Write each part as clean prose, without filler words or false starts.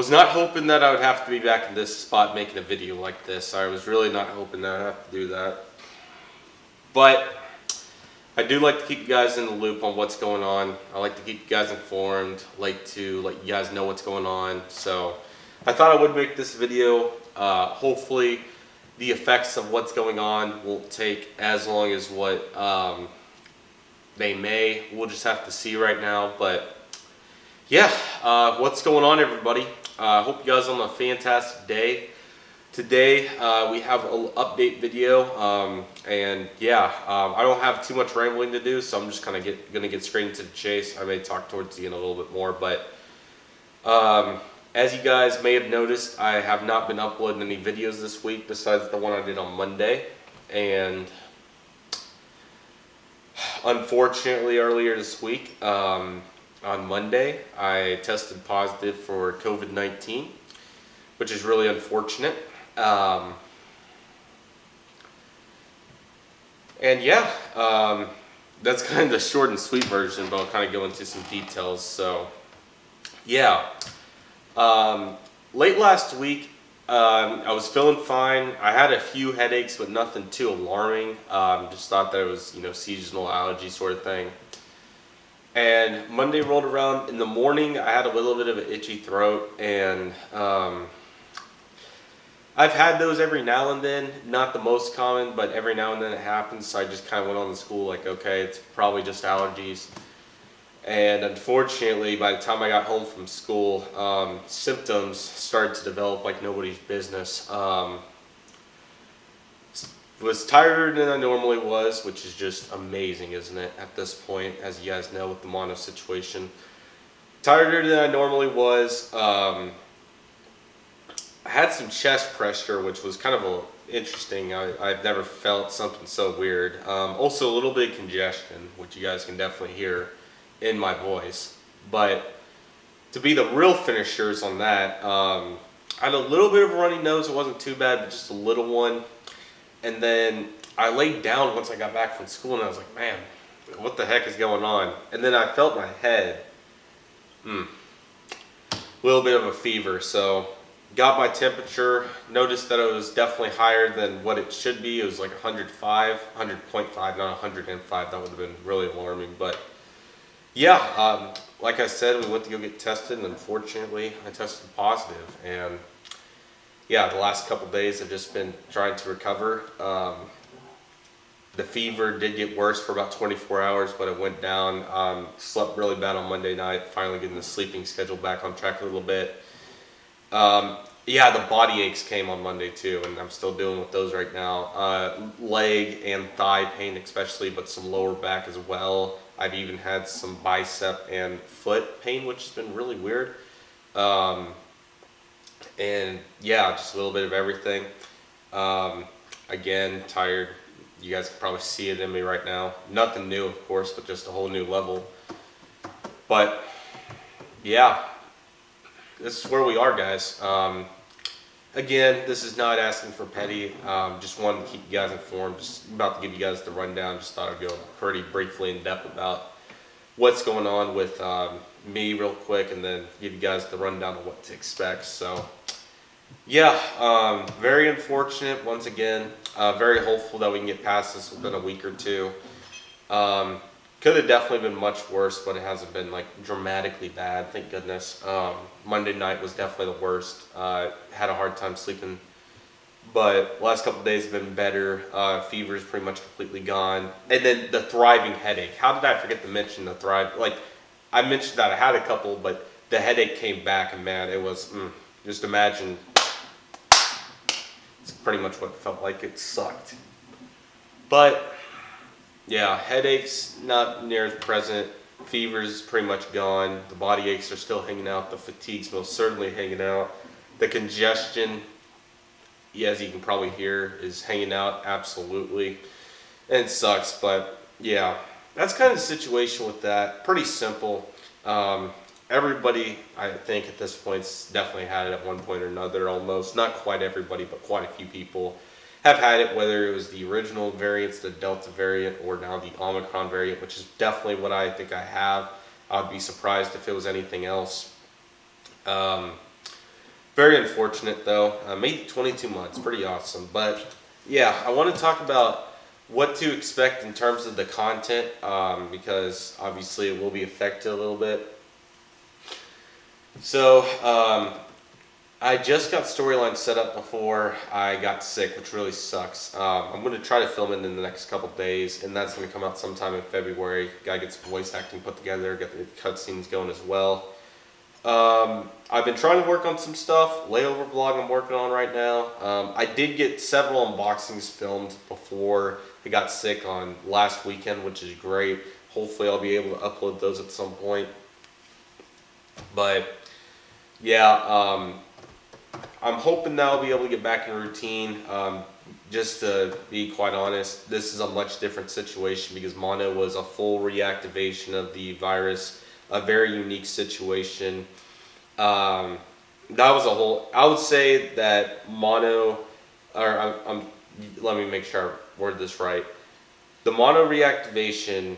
Was not hoping that I would have to be back in this spot making a video like this. I was really not hoping that I'd have to do that. But I do like to keep you guys in the loop on what's going on. I like to keep you guys informed. I like to let you guys know what's going on. So I thought I would make this video. Hopefully the effects of what's going on won't take as long as what they may. We'll just have to see right now. But yeah, what's going on, everybody? Hope you guys are on a fantastic day. Today we have an update video, and yeah, I don't have too much rambling to do, so I'm just kind of gonna get straight into the chase. I may talk towards the end a little bit more, but as you guys may have noticed, I have not been uploading any videos this week besides the one I did on Monday. And unfortunately, earlier this week, on Monday, I tested positive for COVID-19, which is really unfortunate. And yeah, that's kind of the short and sweet version, but I'll kind of go into some details. So yeah, late last week, I was feeling fine. I had a few headaches, but nothing too alarming. Just thought that it was, seasonal allergy sort of thing. And Monday rolled around. In the morning, I had a little bit of an itchy throat, and I've had those every now and then. Not the most common, but every now and then it happens. So I just kind of went on to school like, okay, it's probably just allergies. And unfortunately, by the time I got home from school, symptoms started to develop like nobody's business. Was tired than I normally was, which is just amazing, isn't it, at this point, as you guys know, with the mono situation. Tired than I normally was. I had some chest pressure, which was kind of interesting. I've never felt something so weird. Also a little bit of congestion, which you guys can definitely hear in my voice. But to be the real finishers on that, I had a little bit of a runny nose. It wasn't too bad, but just a little one. And then I laid down once I got back from school, and I was like, man, what the heck is going on? And then I felt my head, a little bit of a fever. So got my temperature, noticed that it was definitely higher than what it should be. It was like 100.5, not 105. That would have been really alarming. But yeah, like I said, we went to go get tested, and unfortunately I tested positive. And yeah, the last couple days I've just been trying to recover. The fever did get worse for about 24 hours, but it went down. Slept really bad on Monday night, finally getting the sleeping schedule back on track a little bit. Yeah, the body aches came on Monday too, and I'm still dealing with those right now. Leg and thigh pain especially, but some lower back as well. I've even had some bicep and foot pain, which has been really weird. And yeah, just a little bit of everything. Again, tired. You guys can probably see it in me right now. Nothing new, of course, but just a whole new level. But yeah, this is where we are, guys. Again, this is not asking for petty. Just wanted to keep you guys informed. Just about to give you guys the rundown. Just thought I'd go pretty briefly in depth about what's going on with me real quick, and then give you guys the rundown of what to expect. So yeah, very unfortunate once again. Very hopeful that we can get past this within a week or two. Could have definitely been much worse, but it hasn't been like dramatically bad, thank goodness. Monday night was definitely the worst. Had a hard time sleeping, but last couple of days have been better. Fever is pretty much completely gone. And then the thriving headache. How did I forget to mention the thrive? Like, I mentioned that I had a couple, but the headache came back, and man, it was, just imagine. It's pretty much what it felt like. It sucked. But yeah, headaches not near as present. Fever's pretty much gone. The body aches are still hanging out. The fatigue's most certainly hanging out. The congestion, as you can probably hear, is hanging out absolutely. And it sucks, but yeah, that's kind of the situation with that. Pretty simple. Everybody, I think, at this point definitely had it at one point or another, almost. Not quite everybody, but quite a few people have had it, whether it was the original variants, the Delta variant, or now the Omicron variant, which is definitely what I think I have. I'd be surprised if it was anything else. Very unfortunate though. Made it 22 months, pretty awesome. But yeah, I want to talk about what to expect in terms of the content, because obviously it will be affected a little bit. So I just got storyline set up before I got sick, which really sucks. I'm going to try to film it in the next couple days, and that's going to come out sometime in February. Gotta get some voice acting put together, get the cutscenes going as well. I've been trying to work on some stuff. Layover vlog I'm working on right now. I did get several unboxings filmed before I got sick on last weekend, which is great. Hopefully I'll be able to upload those at some point. But yeah, I'm hoping that I'll be able to get back in routine. Just to be quite honest, this is a much different situation because mono was a full reactivation of the virus, a very unique situation. That was a whole, I would say that mono, let me make sure I word this right. The mono reactivation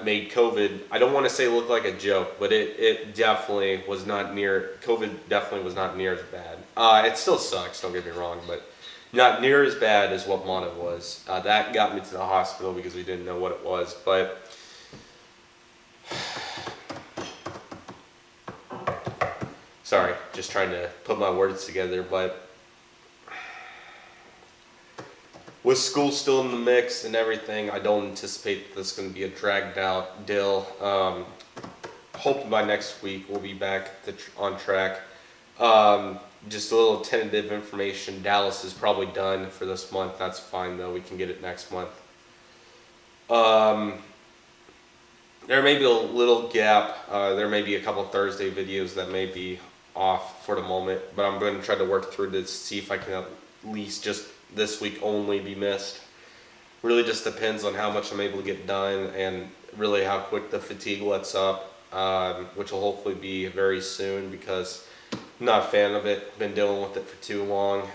made COVID, I don't want to say look like a joke, but it definitely was not near, COVID definitely was not near as bad. It still sucks, don't get me wrong, but not near as bad as what mono was. That got me to the hospital because we didn't know what it was, but sorry, just trying to put my words together, but with school still in the mix and everything, I don't anticipate that this is going to be a dragged out deal. Hoping by next week we'll be back on track. Just a little tentative information. Dallas is probably done for this month. That's fine though. We can get it next month. There may be a little gap. There may be a couple Thursday videos that may be off for the moment, but I'm going to try to work through to see if I can at least just this week only be missed. Really just depends on how much I'm able to get done and really how quick the fatigue lets up, which will hopefully be very soon because I'm not a fan of it. Been dealing with it for too long.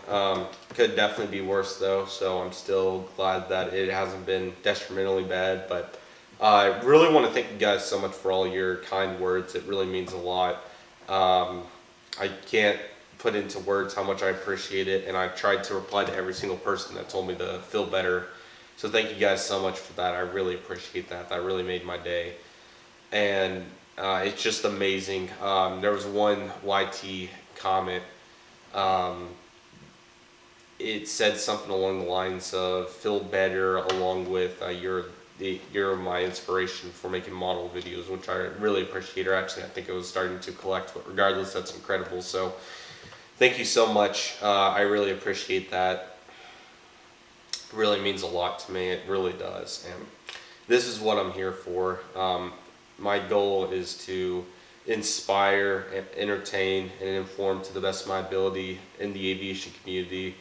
Could definitely be worse though, so I'm still glad that it hasn't been detrimentally bad. But I really want to thank you guys so much for all your kind words. It really means a lot. I can't put into words how much I appreciate it, and I've tried to reply to every single person that told me to feel better. So thank you guys so much for that. I really appreciate that. That really made my day. And it's just amazing. There was one YT comment. It said something along the lines of "feel better," along with "you're my inspiration for making model videos," which I really appreciate. Or actually, I think it was starting to collect. But regardless, that's incredible. So thank you so much. I really appreciate that. It really means a lot to me. It really does. And this is what I'm here for. My goal is to inspire, entertain, and inform to the best of my ability in the aviation community.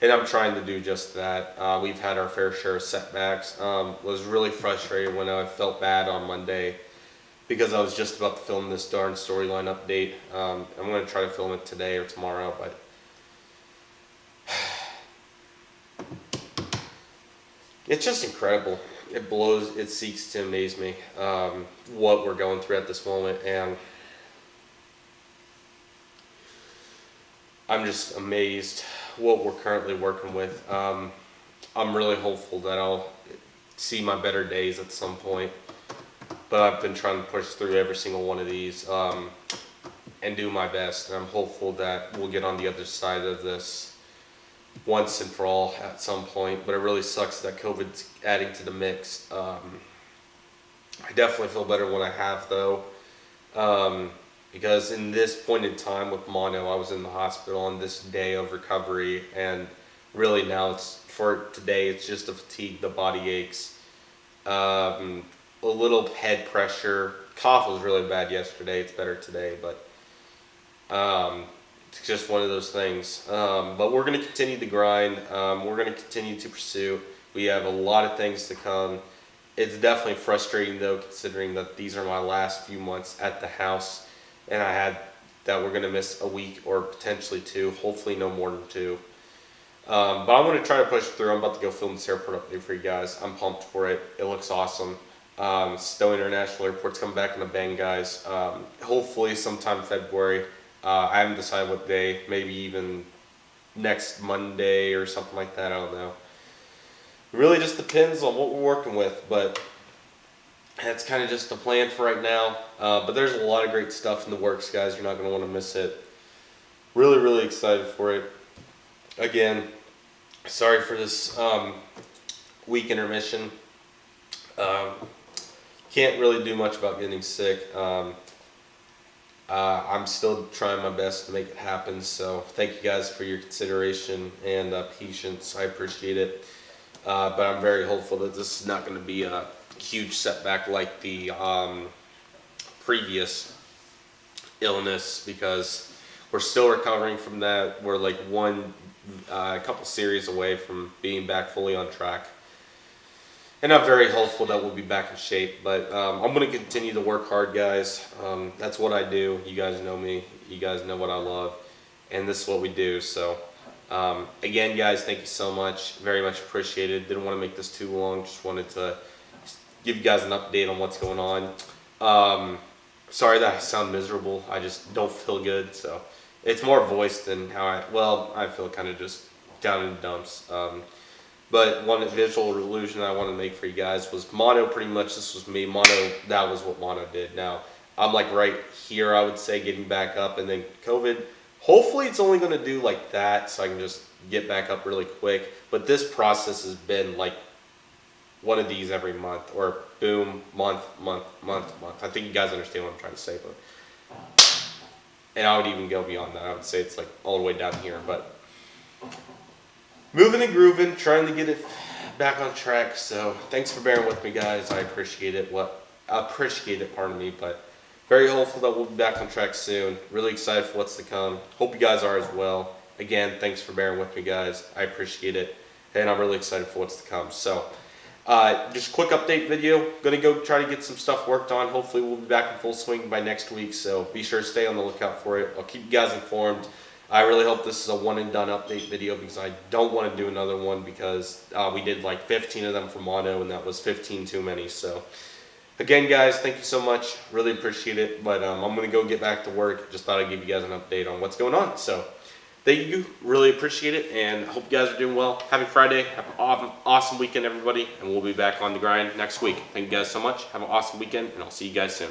And I'm trying to do just that. We've had our fair share of setbacks. Was really frustrated when I felt bad on Monday because I was just about to film this darn storyline update. I'm going to try to film it today or tomorrow, but it's just incredible. It seeks to amaze me, what we're going through at this moment, and I'm just amazed what we're currently working with. I'm really hopeful that I'll see my better days at some point, but I've been trying to push through every single one of these and do my best, and I'm hopeful that we'll get on the other side of this once and for all at some point. But it really sucks that COVID's adding to the mix. I definitely feel better when I have though, because in this point in time with mono, I was in the hospital on this day of recovery, and really now for today it's just the fatigue, the body aches, a little head pressure. Cough was really bad yesterday. It's better today, but it's just one of those things. But we're going to continue to grind. We're going to continue to pursue. We have a lot of things to come. It's definitely frustrating though, considering that these are my last few months at the house, and that we're going to miss a week or potentially two, hopefully no more than two. But I'm going to try to push through. I'm about to go film this airport update for you guys. I'm pumped for it. It looks awesome. Stowe International Airport's coming back in a bang, guys. Hopefully sometime in February. I haven't decided what day, maybe even next Monday or something like that, I don't know. It really just depends on what we're working with, but that's kind of just the plan for right now. But there's a lot of great stuff in the works, guys. You're not going to want to miss it. Really, really excited for it. Again, sorry for this week intermission. Can't really do much about getting sick. I'm still trying my best to make it happen, so thank you guys for your consideration and patience. I appreciate it. But I'm very hopeful that this is not going to be a huge setback like the previous illness, because we're still recovering from that. We're like a couple series away from being back fully on track. And I'm very hopeful that we'll be back in shape, but I'm going to continue to work hard, guys. That's what I do. You guys know me. You guys know what I love, and this is what we do. So, again, guys, thank you so much. Very much appreciated. Didn't want to make this too long. Just wanted to give you guys an update on what's going on. Sorry that I sound miserable. I just don't feel good. So, it's more voice than how I feel kind of just down in the dumps. But one visual illusion I wanted to make for you guys was mono. Pretty much this was me. Mono, that was what mono did. Now, I'm like right here, I would say, getting back up. And then COVID, hopefully it's only going to do like that so I can just get back up really quick. But this process has been like one of these every month, or boom, month. I think you guys understand what I'm trying to say. But and I would even go beyond that. I would say it's like all the way down here. But moving and grooving, trying to get it back on track. So thanks for bearing with me, guys. I appreciate it. Pardon me. But very hopeful that we'll be back on track soon. Really excited for what's to come. Hope you guys are as well. Again, thanks for bearing with me, guys. I appreciate it, and I'm really excited for what's to come. So, just a quick update video. Gonna go try to get some stuff worked on. Hopefully, we'll be back in full swing by next week. So be sure to stay on the lookout for it. I'll keep you guys informed. I really hope this is a one and done update video, because I don't want to do another one, because we did like 15 of them for mono, and that was 15 too many. So again, guys, thank you so much. Really appreciate it. But I'm going to go get back to work. Just thought I'd give you guys an update on what's going on. So thank you. Really appreciate it. And hope you guys are doing well. Happy Friday. Have an awesome weekend, everybody. And we'll be back on the grind next week. Thank you guys so much. Have an awesome weekend, and I'll see you guys soon.